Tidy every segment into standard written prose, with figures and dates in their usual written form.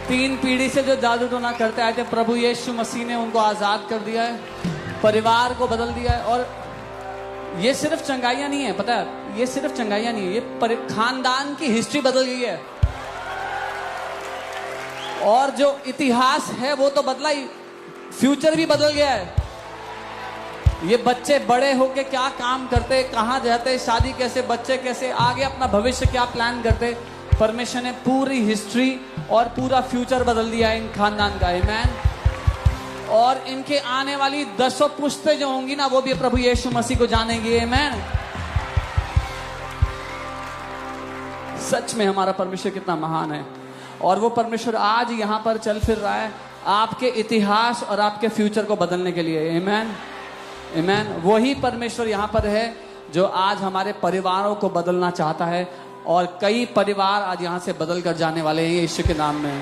3 पीढ़ी से जो जादू टोना करते आए थे, प्रभु यीशु मसीह ने उनको आजाद कर दिया है, परिवार को बदल दिया है। और ये सिर्फ चंगाइयां नहीं है, पता है, ये सिर्फ चंगाइयां नहीं है, ये खानदान की हिस्ट्री बदल गई है। और जो इतिहास है वो तो बदला ही, फ्यूचर भी बदल गया है। ये बच्चे बड़े होके क्या काम करते, कहां जाते, शादी कैसे, बच्चे कैसे, आगे अपना भविष्य क्या प्लान करते, परमेश्वर ने पूरी हिस्ट्री और पूरा फ्यूचर बदल दिया है इन खानदान का। आमीन। और इनके आने वाली 10 पुश्तें जो होंगी ना, वो भी प्रभु यीशु मसीह को जानेंगी। आमीन। सच में हमारा परमेश्वर कितना महान है, और वो परमेश्वर आज यहां पर चल फिर रहा है आपके इतिहास और आपके फ्यूचर को बदलने के लिए। आमीन, आमीन। वही परमेश्वर यहां पर है जो आज हमारे परिवारों को बदलना चाहता है, और कई परिवार आज यहां से बदल कर जाने वाले हैं यीशु के नाम में।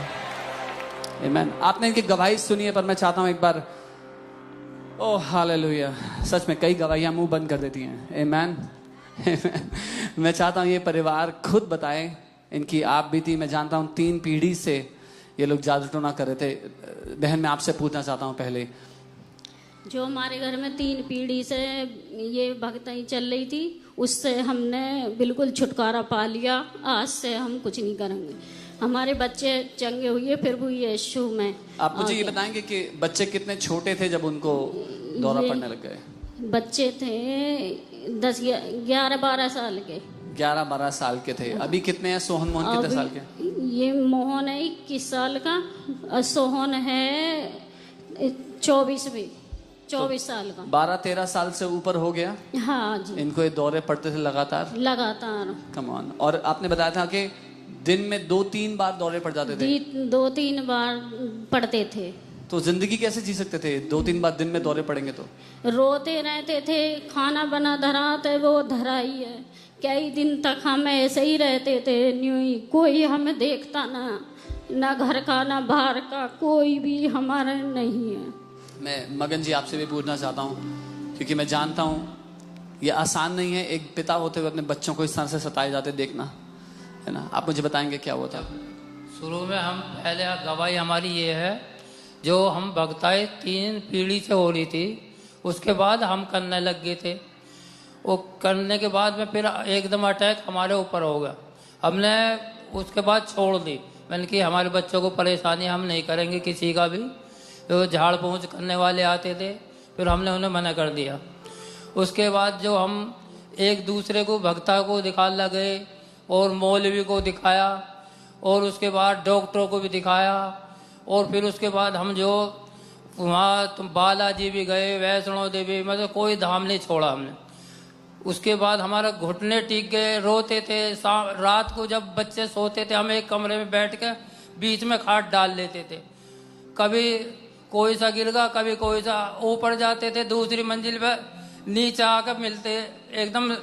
आमीन। आपने इनकी गवाही सुनी है, पर मैं चाहता हूं एक बार, ओह हालेलुया, सच में कई गवाहियां मुंह बंद कर देती हैं। आमीन। मैं चाहता हूं ये परिवार खुद बताएं इनकी आप बीती। मैं जानता हूं 3 पीढ़ी से ये लोग जादू टोना कर रहे थे। बहन, मैं आपसे पूछना चाहता हूं पहले, जो हमारे घर में 3 पीढ़ी से ये भक्ति चल रही थी, उससे हमने बिल्कुल छुटकारा पा लिया। आज से हम कुछ नहीं करेंगे। हमारे बच्चे चंगे हुए फिर भी यीशु में। आप मुझे ये बताएंगे कि बच्चे कितने छोटे थे जब उनको दौरा पड़ने लग गए? बच्चे थे 11-12 साल के। 11-12 साल के थे। अभी कितने हैं? सोहन मोहन कितने साल के? ये मोहन है 21 साल का, और सोहन है 24 साल का। 12-13 साल से ऊपर हो गया। हाँ जी। इनको ये दौरे पड़ते थे लगातार। Come on. और आपने बताया था कि दिन में 2-3 बार दौरे पड़ जाते थे। 2-3 बार पड़ते थे। तो जिंदगी कैसे जी सकते थे 2-3 बार दिन में दौरे पड़ेंगे तो? रोते रहते थे। खाना बना धरा तो वो धरा ही है। कई दिन तक हम ऐसे ही रहते थे, न्यू ही। कोई हमें देखता ना घर का ना बाहर का, कोई भी हमारा नहीं है। मैं मगन जी आपसे भी पूछना चाहता हूँ, क्योंकि मैं जानता हूँ ये आसान नहीं है एक पिता होते हुए अपने बच्चों को इस तरह से सताए जाते देखना, है ना। आप मुझे बताएंगे क्या हुआ था? शुरू में हम पहले गवाही हमारी ये है, जो हम भक्ताएं 3 पीढ़ी से हो रही थी, उसके बाद हम करने लग गए थे। वो करने के बाद में फिर एकदम अटैक हमारे ऊपर हो गया। हमने उसके बाद छोड़ दी। मैंने कि हमारे बच्चों को परेशानी हम नहीं करेंगे किसी का भी। तो झाड़ पहुँच करने वाले आते थे, फिर हमने उन्हें मना कर दिया। उसके बाद जो हम एक दूसरे को भक्ता को दिखा लगे, और मौलवी को दिखाया, और उसके बाद डॉक्टरों को भी दिखाया, और फिर उसके बाद हम जो वहाँ बालाजी भी गए, वैष्णो देवी, मतलब कोई धाम नहीं छोड़ा हमने। उसके बाद हमारा घुटने टिक गए, रोते थे। रात को जब बच्चे सोते थे, हम एक कमरे में बैठ के बीच में खाट डाल लेते थे। कभी कोई सा गिर गया, कभी कोई सा ऊपर जाते थे, दूसरी मंजिल पे नीचे आकर मिलते, एकदम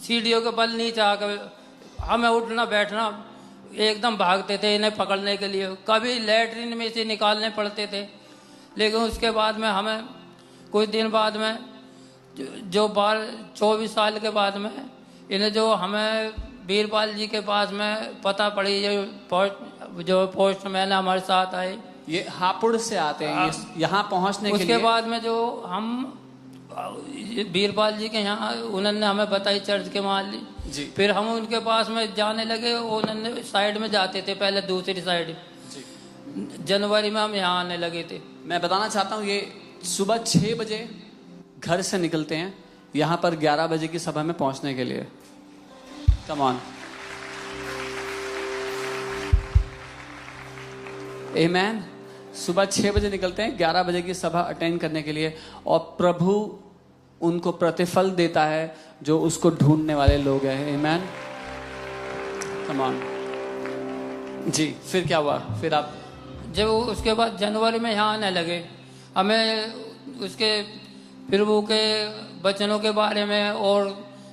सीढ़ियों के बल नीचे आकर हमें उठना बैठना, एकदम भागते थे इन्हें पकड़ने के लिए। कभी लैट्रिन में से निकालने पड़ते थे। लेकिन उसके बाद में हमें कुछ दिन बाद में जो 24 साल के बाद में इन्हें जो हमें वीरपाल जी के पास में पता पड़ी, जो पोस्टमैन हमारे साथ आए, ये हापुड़ से आते हैं यहाँ पहुँचने के लिए। उसके बाद में जो हम वीरपाल जी के यहाँ, उन्होंने हमें बताई चर्च के माली जी। फिर हम उनके पास में जाने लगे। उन्होंने साइड में जाते थे, पहले दूसरी साइड। जनवरी में हम यहाँ आने लगे थे। मैं बताना चाहता हूँ, ये सुबह 6 बजे घर से निकलते हैं यहाँ पर 11 बजे की सभा में पहुँचने के लिए। Come on. आमीन। सुबह 6 बजे निकलते हैं 11 बजे की सभा अटेंड करने के लिए, और प्रभु उनको प्रतिफल देता है जो उसको ढूंढने वाले लोग हैं। आमीन। कम ऑन जी। फिर क्या हुआ? फिर आप जब उसके बाद जनवरी में यहाँ आने लगे, हमें उसके प्रभु के वचनों के बारे में, और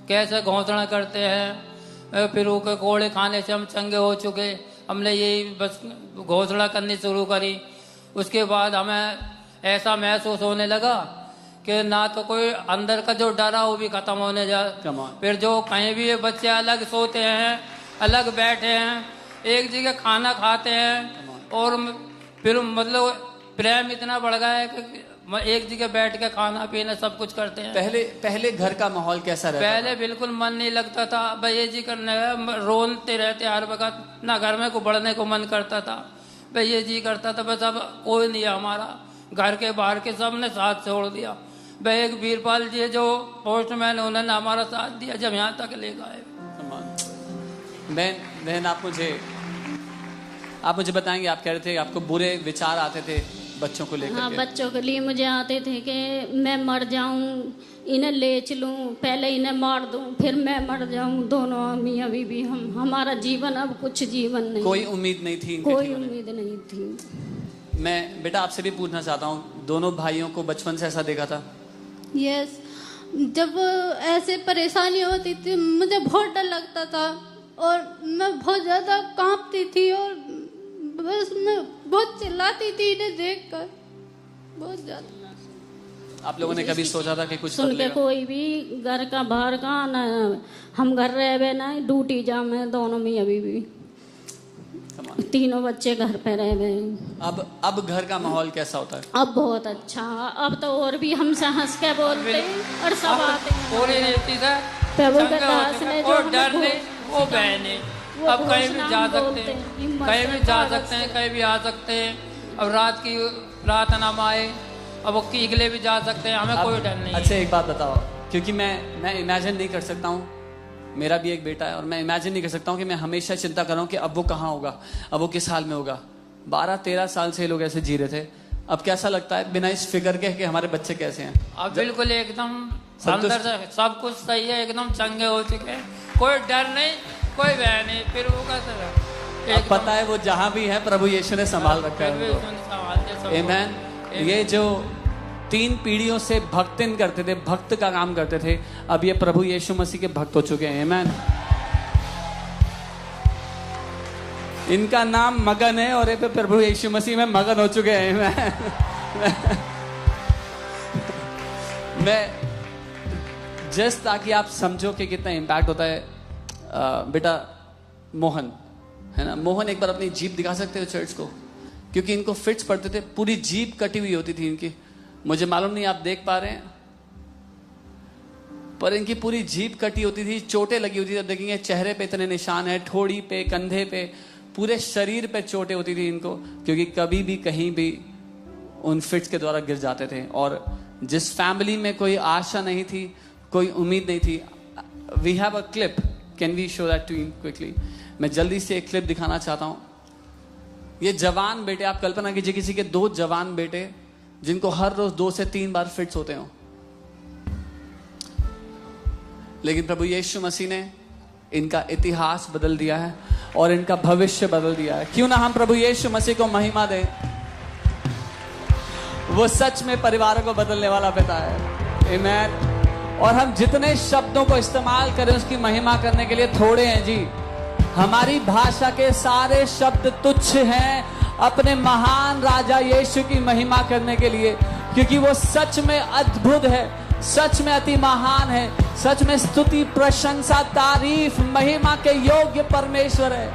कैसे घोषणा करते हैं, प्रभु के कोड़े खाने से हम चंगे हो चुके, हमने यही बस घोषणा करनी शुरू करी। उसके बाद हमें ऐसा महसूस होने लगा कि ना तो कोई अंदर का जो डरा वो भी खत्म होने जा। फिर जो कहीं भी ये बच्चे अलग सोते हैं, अलग बैठे हैं, एक जगह खाना खाते हैं, और फिर मतलब प्रेम इतना बढ़ गया है कि एक जगह बैठ के खाना पीना सब कुछ करते हैं। पहले घर का माहौल कैसा रहता पहले बिल्कुल मन नहीं लगता था, भैया जी करने रोनते रहते हर वक्त, ना घर में को बढ़ने को मन करता था, भैया जी करता था, बस अब कोई नहीं है हमारा, घर के बाहर के सब ने साथ छोड़ दिया। भाई एक वीरपाल जी जो पोस्टमैन, उन्होंने हमारा साथ दिया जब यहाँ तक ले गए। बहन आप मुझे बताएंगे, आप कह रहे थे आपको बुरे विचार आते थे बच्चों को लेकर? हाँ, बच्चों के लिए मुझे आते थे कि मैं मर जाऊं, इन्हें ले चलूं, पहले इन्हें मार दूं, फिर मैं मर जाऊं, दोनों मियां बीवी हमारा जीवन अब कुछ जीवन नहीं। कोई उम्मीद नहीं थी? कोई उम्मीद नहीं थी। मैं बेटा आपसे भी पूछना चाहता हूँ, दोनों भाइयों को बचपन से ऐसा देखा था? यस, जब ऐसे परेशानी होती थी मुझे बहुत डर लगता था और मैं बहुत ज़्यादा कांपती थी और बस मैं बहुत चिल्लाती थी इन्हें देखकर, बहुत ज़्यादा। आप लोगों ने कभी सोचा था कि कुछ सुन के कोई भी घर का बाहर का ना, हम घर रहे ना, ड्यूटी जा में दोनों मियां बीवी, तीनों बच्चे घर पे रह गए। अब घर का माहौल कैसा होता है? अब बहुत अच्छा, अब तो और भी हमसे हंस के बोलते हैं और सब आते हैं। प्रभु के दास ने जो डर नहीं, वो बहने अब कहीं भी जा सकते हैं, कहीं भी जा सकते हैं, कहीं भी आ सकते हैं। अब रात की प्रार्थना में आए, अब वो कीगले भी जा सकते हैं, हमें कोई डर नहीं। अच्छा एक बात बताओ, क्योंकि मैं इमेजिन नहीं कर सकता हूँ, मेरा भी एक बेटा है और मैं इमेजिन नहीं कर सकता हूँ कि मैं हमेशा चिंता कर रहा हूँ कि अब वो कहाँ होगा, अब वो किस हाल में होगा। 12-13 साल से ये लोग ऐसे जी रहे थे, अब कैसा लगता है बिना इस फिक्र के कि हमारे बच्चे कैसे हैं? अब बिल्कुल एकदम अंदर से सब कुछ सही है, एकदम चंगे हो चुके हैं, कोई डर नहीं, कोई भय नहीं। फिर वो कैसे अब पता है वो जहाँ भी है प्रभु यीशु ने संभाल रखा है। आमीन। ये जो 3 पीढ़ियों से भक्तिन करते थे, भक्त का काम करते थे, अब ये प्रभु यीशु मसीह के भक्त हो चुके हैं। आमीन। इनका नाम मगन है और ये पे प्रभु यीशु मसीह में मगन हो चुके हैं। मैं जस्ट ताकि आप समझो कि कितना इम्पैक्ट होता है। बेटा मोहन है ना, मोहन एक बार अपनी जीभ दिखा सकते हो चर्च को? क्योंकि इनको फिट्स पड़ते थे, पूरी जीभ कटी हुई होती थी इनकी। मुझे मालूम नहीं आप देख पा रहे हैं, पर इनकी पूरी जीभ कटी होती थी, चोटें लगी होती थी। अब देखेंगे चेहरे पे इतने निशान है, ठोड़ी पे, कंधे पे, पूरे शरीर पे चोटें होती थी इनको, क्योंकि कभी भी कहीं भी उन फिट्स के द्वारा गिर जाते थे। और जिस फैमिली में कोई आशा नहीं थी, कोई उम्मीद नहीं थी। We have a clip, can we show that to you quickly? मैं जल्दी से एक क्लिप दिखाना चाहता हूं। ये जवान बेटे, आप कल्पना कीजिए किसी के 2 जवान बेटे जिनको हर रोज 2 से 3 बार फिट्स होते हो, लेकिन प्रभु यीशु मसीह ने इनका इतिहास बदल दिया है और इनका भविष्य बदल दिया है। क्यों ना हम प्रभु यीशु मसीह को महिमा दें? वो सच में परिवारों को बदलने वाला पिता है। आमीन। और हम जितने शब्दों को इस्तेमाल करें उसकी महिमा करने के लिए थोड़े हैं जी। हमारी भाषा के सारे शब्द तुच्छ हैं अपने महान राजा यीशु की महिमा करने के लिए, क्योंकि वो सच में अद्भुत है, सच में अति महान है, सच में स्तुति, प्रशंसा, तारीफ, महिमा के योग्य परमेश्वर है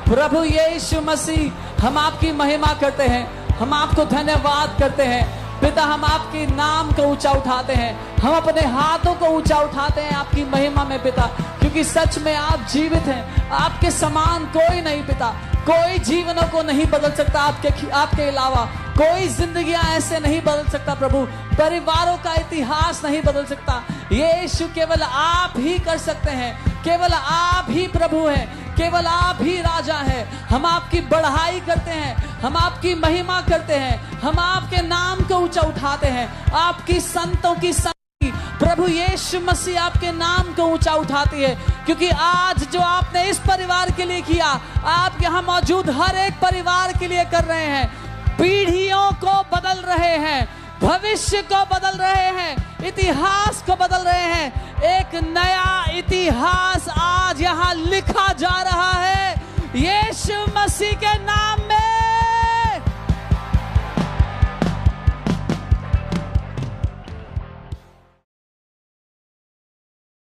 प्रभु यीशु मसीह। हम आपकी महिमा करते हैं, हम आपको धन्यवाद करते हैं पिता। हम आपके नाम को ऊंचा उठाते हैं, हम अपने हाथों को ऊंचा उठाते हैं आपकी महिमा में पिता, क्योंकि सच में आप जीवित हैं। आपके समान कोई नहीं पिता, कोई जीवनों को नहीं बदल सकता आपके अलावा। कोई जिंदगियां ऐसे नहीं बदल सकता प्रभु, परिवारों का इतिहास नहीं बदल सकता। यीशु केवल आप ही कर सकते हैं, केवल आप ही प्रभु हैं, केवल आप ही राजा हैं। हम आपकी बढ़ाई करते हैं, हम आपकी महिमा करते हैं, हम आपके नाम को ऊंचा उठाते हैं। आपकी संतों की प्रभु यीशु मसीह आपके नाम को ऊंचा उठाती है, क्योंकि आज जो आपने इस परिवार के लिए किया, आप यहाँ मौजूद हर एक परिवार के लिए कर रहे हैं। पीढ़ियों को बदल रहे हैं, भविष्य को बदल रहे हैं, इतिहास को बदल रहे हैं। एक नया इतिहास आज यहाँ लिखा जा रहा है यीशु मसीह के नाम